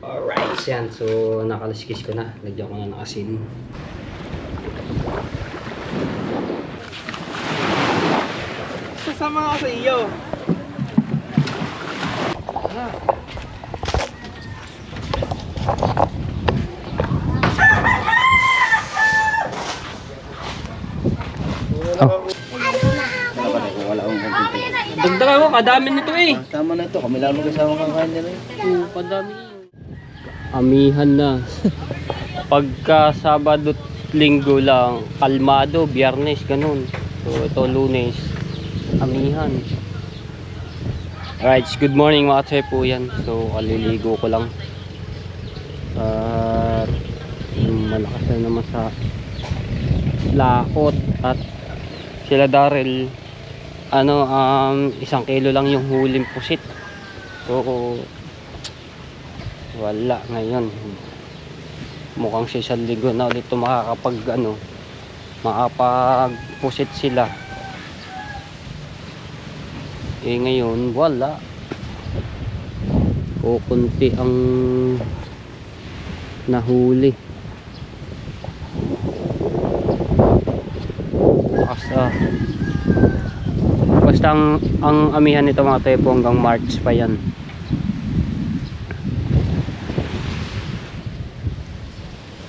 Alright, yan. So, nakaliskis ko na. Lagyan ko na ng asin. Sasama ako sa iyo. Dagdagan ko, kadami nito eh. Tama na ito, kami lang magkasama kakain nila eh. Oo, kadami. Amihan na. Pagka Sabado, Linggo lang, kalmado, Biyernes, ganun. So, ito Lunes, amihan. Alright, good morning mga tsepo yan. So, kaliligo ko lang. At malakas na naman sa lakot. At sila Daryl, 1 kilo lang yung huling pusit. So, wala ngayon. Mukhang sa isang linggo na ulit ito makapagpusit sila. Eh ngayon wala, o kunti ang nahuli. Basta ang amihan nito mga tepo hanggang March pa yan.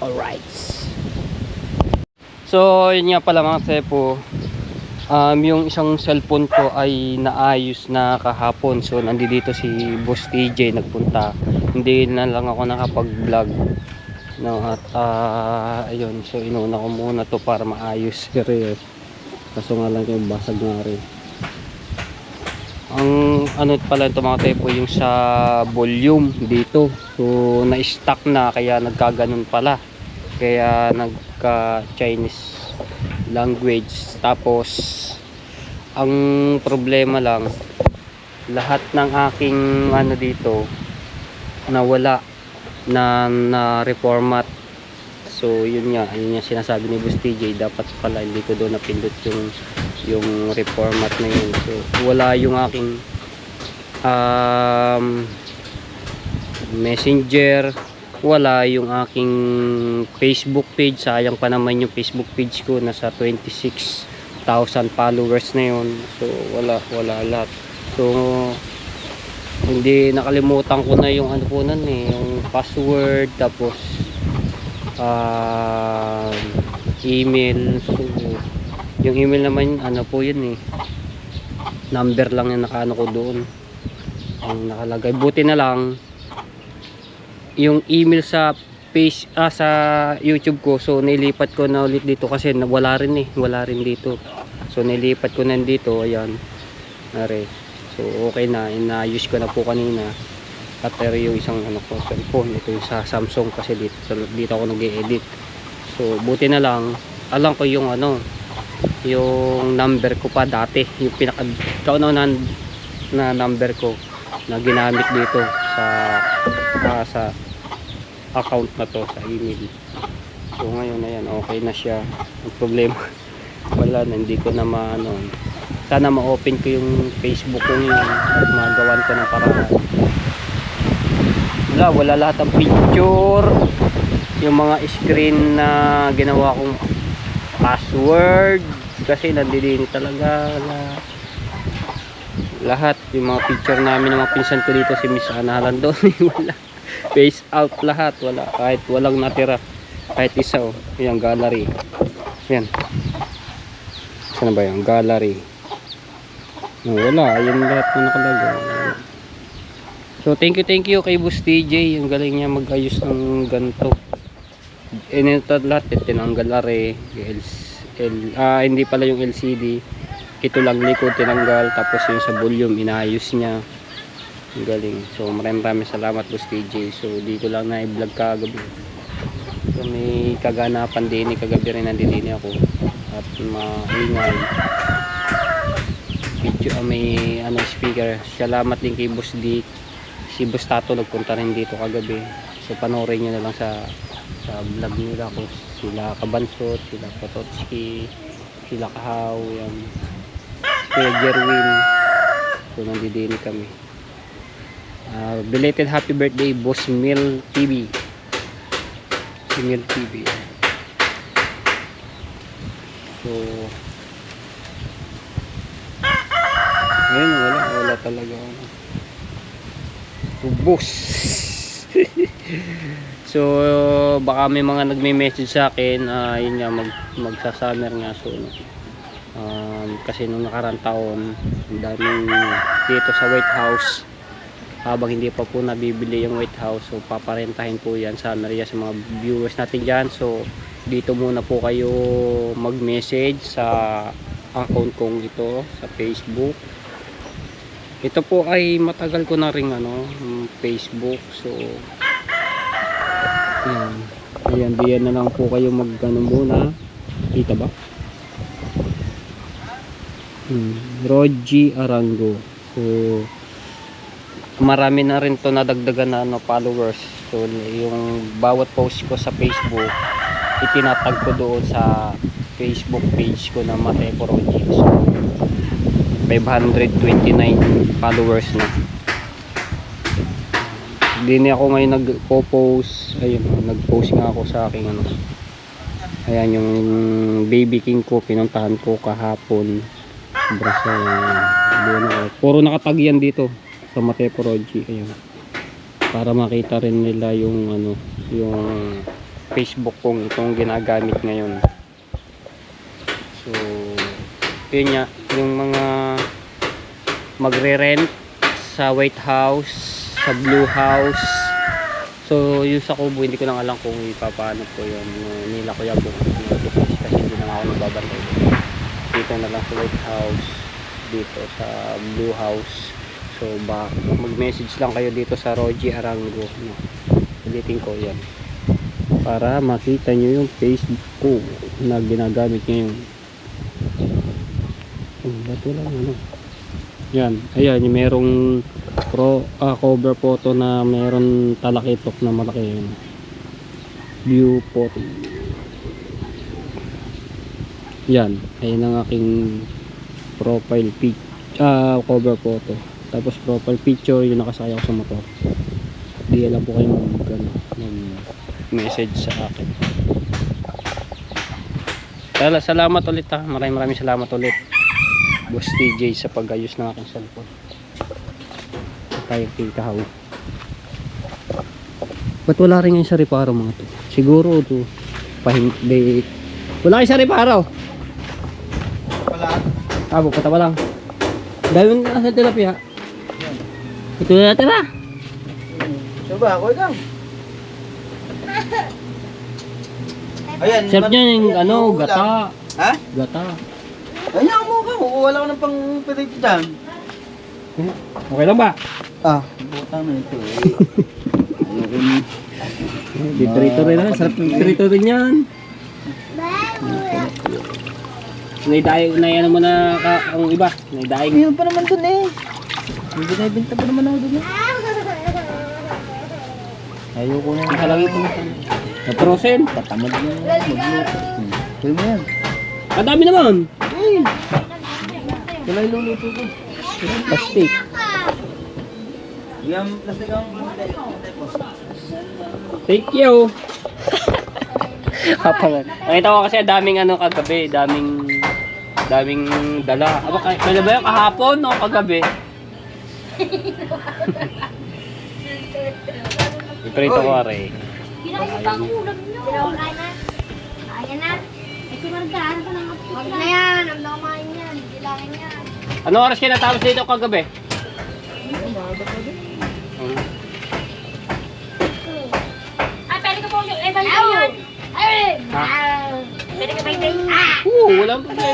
Alright. So yun nga pala mga tepo, yung isang cellphone ko ay naayos na kahapon. So nandito si Boss TJ nagpunta. Hindi na lang ako nakapag vlog, no? At ayun, so inuna ko muna to para maayos. Pero kaso nga lang yung basag nga rin. Ang pala ito mga tepo, yung sa volume dito, so na-stuck na kaya nagkaganon pala. Kaya nagka Chinese language. Tapos ang problema lang, lahat ng aking dito nawala na reformat. So yun nga, sinasabi ni Boss TJ, dapat pala hindi ko doon napindot yung reformat na yun. So wala yung aking messenger, wala yung aking Facebook page. Sayang pa naman yung Facebook page ko, nasa 26,000 followers na yun. So wala lahat. So hindi, nakalimutan ko na yung yung password, tapos email. So yung email naman po yun number lang yung nakaano ko doon ang nakalagay. Buti na lang yung email sa page sa YouTube ko, so nilipat ko na ulit dito kasi wala rin dito. So nilipat ko na dito, ayan, nare. So okay na, inayos ko na po kanina. Pero yung isang ko cellphone, ito yung sa Samsung kasi dito ako nag-e-edit. So buti na lang alam ko yung yung number ko pa dati, yung pinaka-kaunahan na number ko na ginamit dito sa account na to, sa email. So ngayon na yan, okay na siya. Ang problema wala na, hindi ko na sana ma-open ko yung Facebook ko yun at magawan ko ng paraan. Wala lahat ng picture, yung mga screen na ginawa kong password kasi nandito talaga lahat yung mga picture namin ng mga pinsan ko dito, si Miss Ana doon. Wala, face out lahat, wala, kahit walang natira kahit isa. Yung gallery, yan, saan ba yung gallery? Wala, yun lahat na nakalagay. So thank you kay Boss TJ, yung galing niya mag-ayos ng ganito. Ito lahat tinanggal hindi pala yung LCD, ito lang likod tinanggal, tapos yung sa volume inayos niya. Ang galing. So maraming salamat Boss TJ. So di ko lang na i-vlog kagabi. So may kaganapan din kagabi rin, nandito ako at maingay video, may speaker. Salamat din kay Boss Dick, si Boss Tato nagpunta rin dito kagabi. So panoorin nyo na lang sa vlog nila ko sila Kabansot, sila Pototski, sila Kahaw, yan. Kuya Jerwin. So nandidini kami. Belated happy birthday Boss Mil TV. Si Mil TV. So ayun, wala talaga. Ubos. So baka may mga nagme-message sa akin, yun nga, magsa-summer nga. So kasi nung nakarang taon, ang daming dito sa White House, habang hindi pa po nabibili yung White House, so paparentahin po yan sa Maria sa mga viewers natin dyan. So dito muna po kayo mag-message sa account kong ito sa Facebook. Ito po ay matagal ko na ring Facebook. So ayan, diyan na lang po kayo muna. Kita ba? Roji Arango. So marami na rin to nadagdagan na followers. So yung bawat post ko sa Facebook, itinatag ko doon sa Facebook page ko na Matepo Roji. So 529 followers na. Hindi ako ngayon nagpo-post. Ayun, nag-post nga ako sa aking ayan, yung baby king ko, pinuntahan ko kahapon. Puro nakatag yan dito sa Matepo Roji. Ayun, para makita rin nila yung yung Facebook kong itong ginagamit ngayon. So yun nga, yung mga magre-rent sa White House, sa Blue House. So yung sa Kubo, hindi ko lang alam kung ipapaano ko yun nila Kuya Bong, kasi hindi na ako nagbabantay dito na lang sa White House, dito sa Blue House. So mag-message lang kayo dito sa Roji Arango, ulitin ko yan para makita nyo yung Facebook ko na ginagamit ngayon. Ba't wala yan, ayan, yung merong cover photo na meron talakitok na malaki yun. View photo yan, ayan ang aking profile pic, cover photo. Tapos profile picture yung nakasaya ko sa motor. Di alam po kayo mag message sa akin. Salamat ulit maraming salamat ulit Boss TJ sa pag-ayos ng aking cellphone. Tayo kay Kahaw. Ba't wala rin yung sa reparo mga to? Siguro to wala yung sa reparo. Wala. Patawa lang. Dahil nasa tilapia. Ito na tira. So ba, ako ikaw? Ayan. Serve niya yung gata. Ha? Gata. Ayan mo ka. Wala ko ng pang pirito dyan. Okay lang ba? Butang na ito eh. Ditrito rin na. Sarap ng ditrito rin yan. Naidaing na yan mo na ang iba. Naidaing. Mayroon pa naman dun eh. May binibinta pa naman ako dun eh. Ayoko na. Nakalagay po. Naprosen. Tatamad yung magluto. Kaya mo yan. Kadami naman. Wala yung luluto ko. Plastic. Yung plastic ang Thank you. Nakita ko kasi daming kagabi, daming dala. Kaya ba yung kahapon o kagabi? Iprito ko rin. Ayan na. Ito margaan ko ng kapit. Huwag na yan. Ang damain yan. Bilangin yan. Ano oras kayo natapos dito kagabi? Ay, pwede ko po yung evan ko yun. Ay! Pwede ka ba yung Wala pa kayo.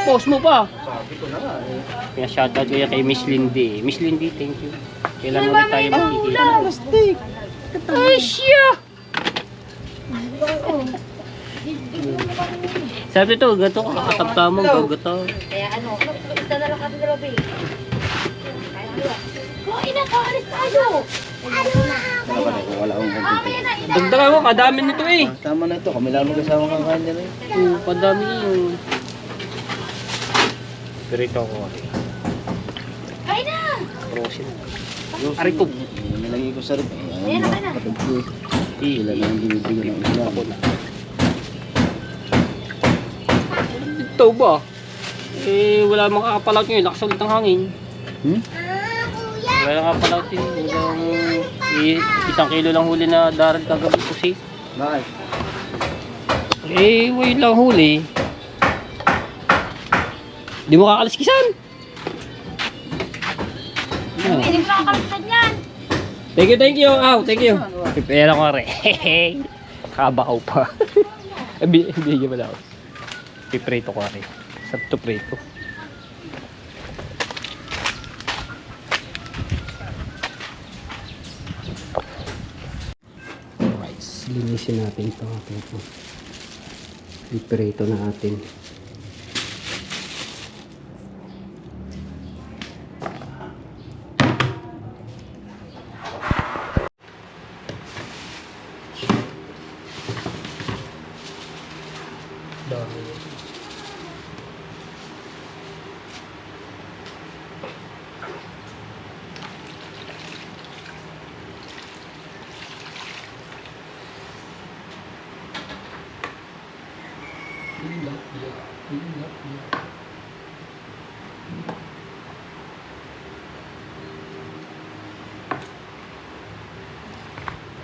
Post mo pa. sabi ko na nga eh. Kaya shoutout ko yan kay Miss Lindy. Miss Lindy, thank you. Kailan ulit tayo magkikita? Plastic. Ay, siya! Sabi to, gato ka kakataptamang gagato. Kaya isa na lang kami dalawa, babe. Oh, ina, kaalis tayo! Ano na? Wala ka na, kung wala akong content. Dagdagan mo, kadami nito eh. Tama na ito, kami lang mag-asama kakain dyan eh. Oo, kadami yun. Pirito ako. Kain na! Prosin. Aray ko. Nilagay ko sa rip. Ayan na, ayan na. Kapag ko, sila lang ang binibigyan ng isla. Ito ba? Eh, wala makakapalaut nyo. Lakas ulit ang hangin. Kuya! Wala nakapalaut yun. Isang kilo lang huli na daral kagabi ko si. Bakit? Eh, wala lang huli. Di mo kakaliskisan. Oh. Hindi ko nakakalimutan yan. Thank you. Aw, thank you. Pipera ko rin. Kabaw pa. Bigyan mo daw. Piprito ko rin. Sarap to prito. Alright, linisin natin ito. Piprito natin. Dami.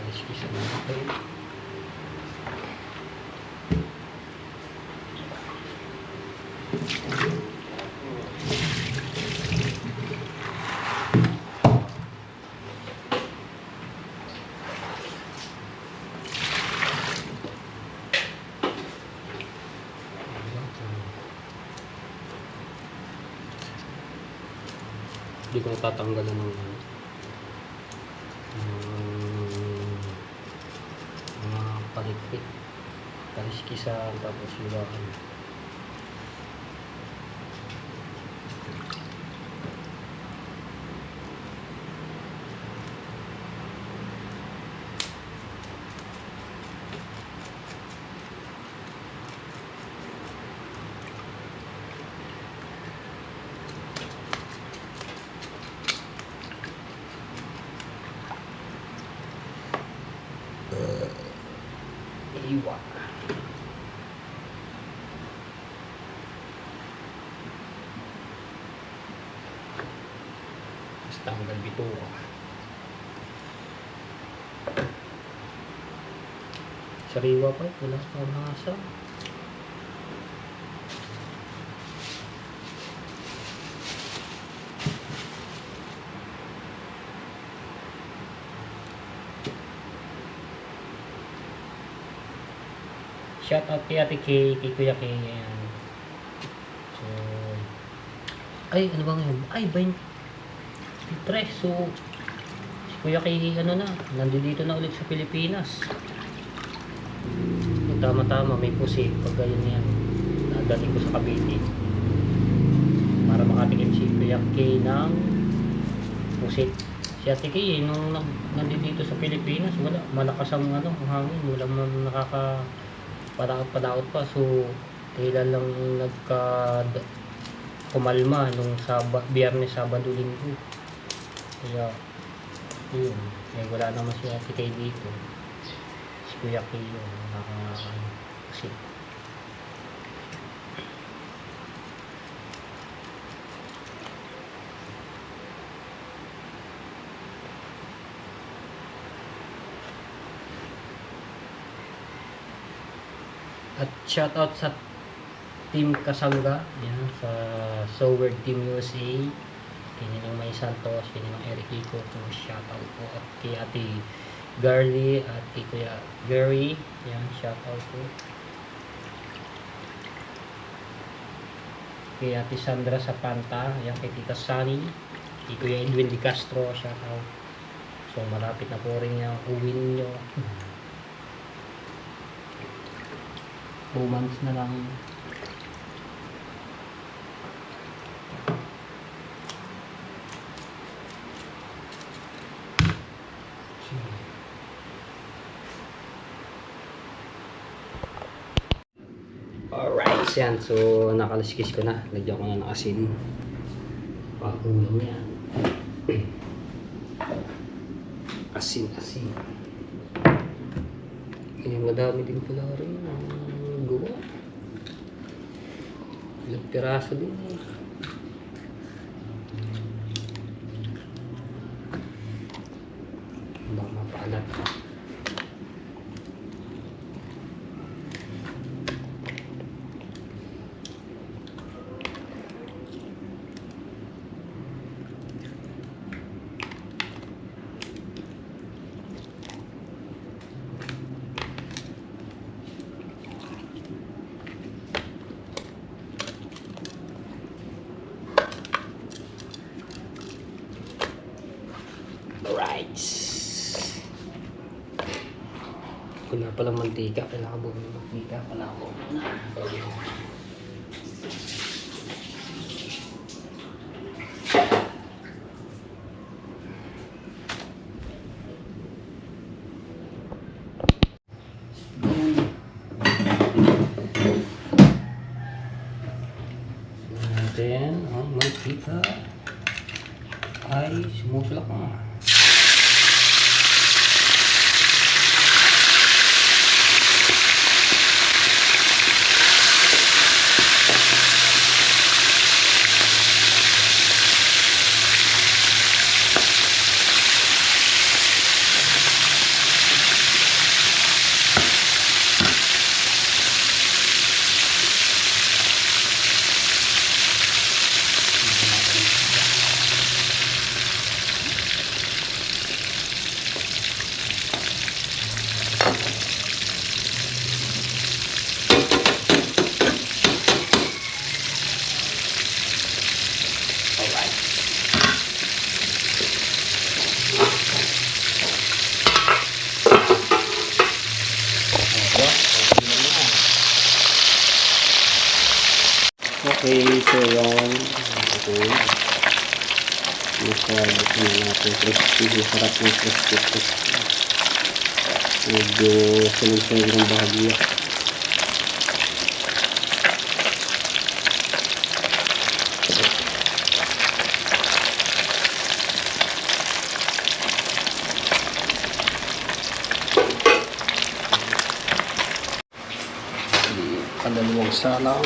Alis kisa natin. Hindi ko tatanggalan ng mga palikpik, kaliskisan, tapos hiwakan. Iwa. Tapos tanggal bituka. Sariwa pa, wala pa masa. Shout out kay Ate Kay, kay Kuya Kay, ayan. So, ay, ano ba ngayon? Ay, 23. So, si Kuya Kay, ano na, nandito na ulit sa Pilipinas. Tama-tama, may pusit. Pag ganyan yan, nadating ko sa Cavite. Para makatikim si Kuya Kay ng pusit. Si Ate Kay, nung nandito sa Pilipinas, wala, malakas ang ano, ang hangin. Wala man padaot pa, so kailan lang kumalma nung Biyernes, Sabado, Linggo. Kaya yun, wala naman si Ate Kay dito, si Kuya Kay yun kasi at shout out sa Team Kasangga, yan, sa Soward Team USA, kanya ng May Santos, kanya ng Eric Ico, shout out po, at kay Ate Garly at kay Kuya Gary, yan, shout out po, kay Ate Sandra Sapanta, yan, kay Tita Sunny, kay Kuya Edwin Di Castro, shout out. So malapit na po rin yung uwin nyo. 2 months na lang. Alright, yan. So, nakaliskis ko na. Lagyan ko na ng asin. Pakulang yan. Asin. Eh, madami din pala rin ang gawa. Ilang piraso din eh. Baka mapaalat. Alright. Wala palang mantika. Kailangan mo ng mantika. Wala ko na. Natin ang mantika ay sumusulak na. Okay, so yun. Okay. Masarap na natin crispy. Masarap ng crispy. Medyo sunog-sunog ng bahagya. Kadalawang salang.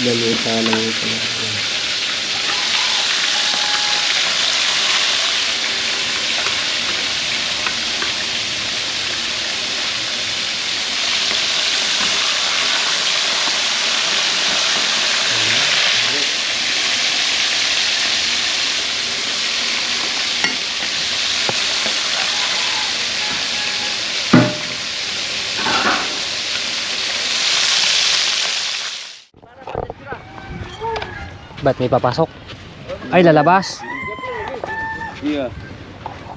Galuta lang ito. Ba't may papasok? Ay, lalabas. Iya.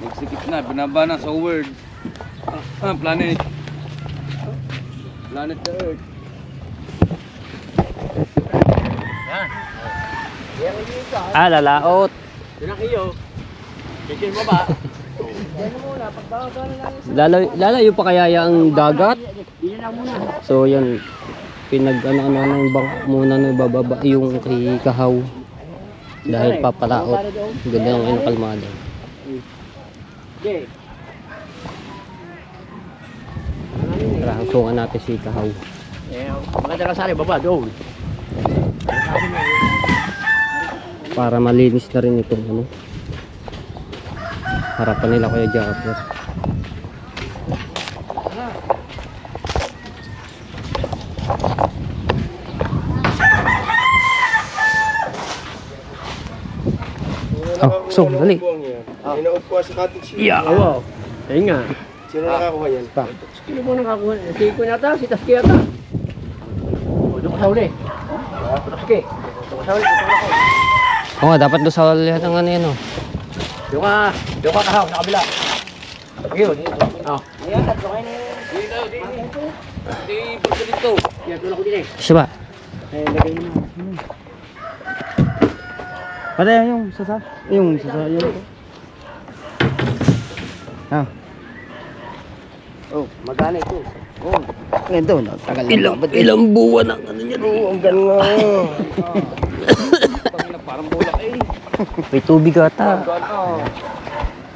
Nagsikip na, binaba na sa word. Planet. Planet the Earth. Ah, lalaot. Pinakiyo. Kikin mo ba? Lalayo pa kaya yung dagat? So, yan. Pinag-ano na yung bangka muna na bababa yung kay Kahaw. Dahil papalaot. Ganda ng kalmado. Tara, usungan natin si Kahaw. Maganda lang sana baba doon. Para malinis na rin itong ano. Harapan nila Kuya Japper. Oh, so, dali. Inaupo sa cottage. Yeah. Oo. Ayun nga. Sino nakakuha yan? Sino mo nakakuha? Si Iko nata, si Taski yata. O, doon ka sa uli. Taski. Doon ka sa uli. Oo nga, dapat doon sa ulihan ng ano yan oh. Doon ka kahaw, sa kabila. Ayun. Oh. Ayan, tatlo kayo na yun. Di dito. Yan, tulak ko din eh. Siya ba? Eh, lagay mo na. Pati yung sasa. Yung sasa. Yung. Ah. Oh, magana ito. Oh. Ngayon doon. Tagal na. Ilang buwan ang ano yan. Oo, ang galing nga. Parang bulak eh. May tubig ata.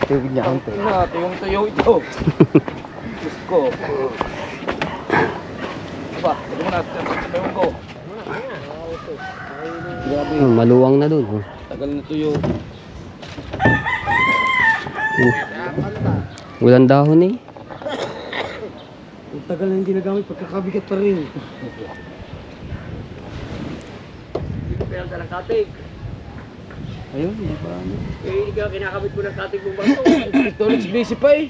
Tubig niya ang to. Tuyong-tuyo ito. Diyos ko. Diba? Ito mo na. Tuyong ko. Maluwang na doon. Oh. Tagal na tuyo. Walang dahon eh. Ang tagal na hindi nagamit. Pagkakabigat pa rin. Hindi ko pinagdala ng katig. Ayun, hindi pa ano. Eh, ikaw kinakabit ko ng katig mong bato. Ito ulit busy pa eh.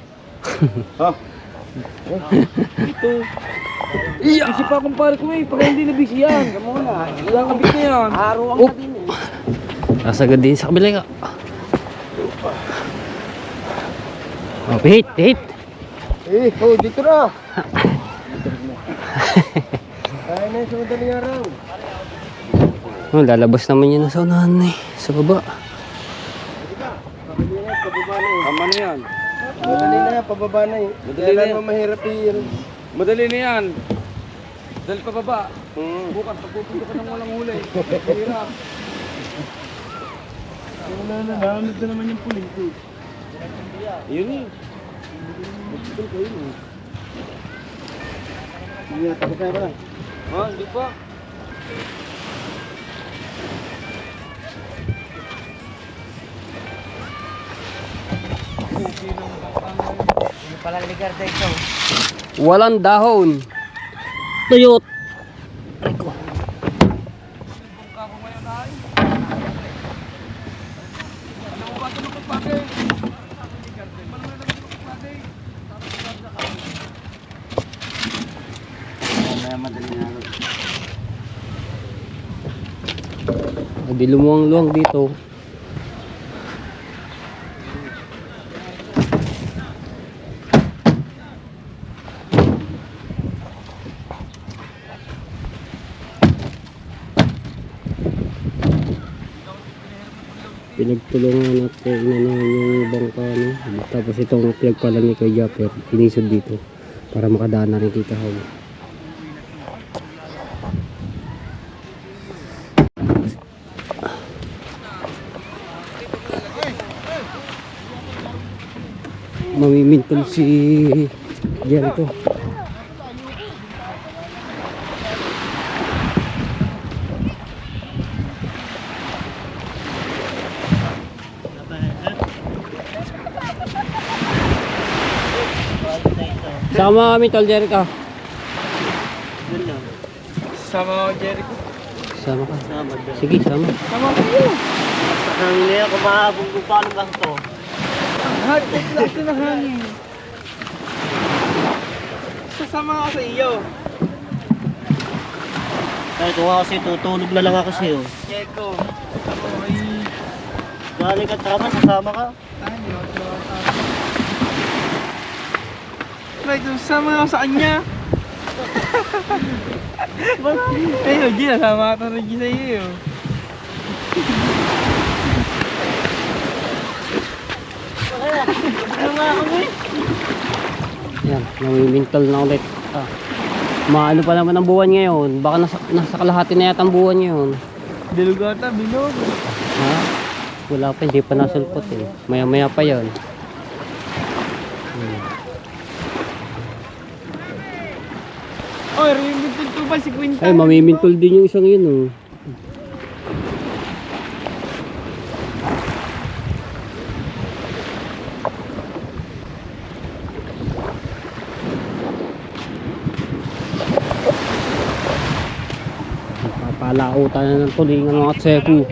Ha? Ito. Busy pa akong pare ko eh. Pag hindi na busy yan. Kamu na. Walang kabit na yan. Araw ang Oh. natin eh. Nasagad din sa kabila ka. Oh, hit, hit. Eh, oh, dito na. Kaya na sa madaling araw. Oh, lalabas naman yun sa unahan eh. Sa baba. Tama na yan. Madali na yan, pababa na eh. Madali na yan. Mahirap eh. Madali na yan. Dahil pababa. Bukas, pagpupunta ka ng walang huli. Hirap. Wala na, nahanod na naman yung pulis ko. Yun eh. Hindi na, tapos na ba? Ha, hindi pa. Walang dahon. Tuyot. Hindi lumuwang-luwang dito. Pinagtulungan natin yung bangka no? Tapos itong pinagpala ni Kuya Japper inisod dito para makadaan na rin kita Haw. Mamimintol si Jericho. Sama kami tol Jericho. Sama ako, Jericho. Sama ka. Sige, sama. Sama kayo. Hindi ako mahabong kung paano ba ito. Hard take lang ito na hangin. Sasama ako sa iyo. Kahit nga kasi tutulog na lang ako sa'yo. Jericho. Ako ay... Galing ka tama, sasama ka. Ay, hindi ako tama. Like, sasama ako sa kanya. Ayun, G, nasama ka rin sa iyo. Ano nga ako eh? Yan, namimintol na ulit. Maano pa naman ang buwan ngayon. Baka nasa kalahati na yata ang buwan ngayon. Bilog ata, bilog. Ha? Wala pa, hindi pa nasulpot eh. Maya maya pa yon. Oy, remington to ba si Quinta? Ay, mamimintol din yung isang yun, oh. Papalautan na ng tulingan mga tseko.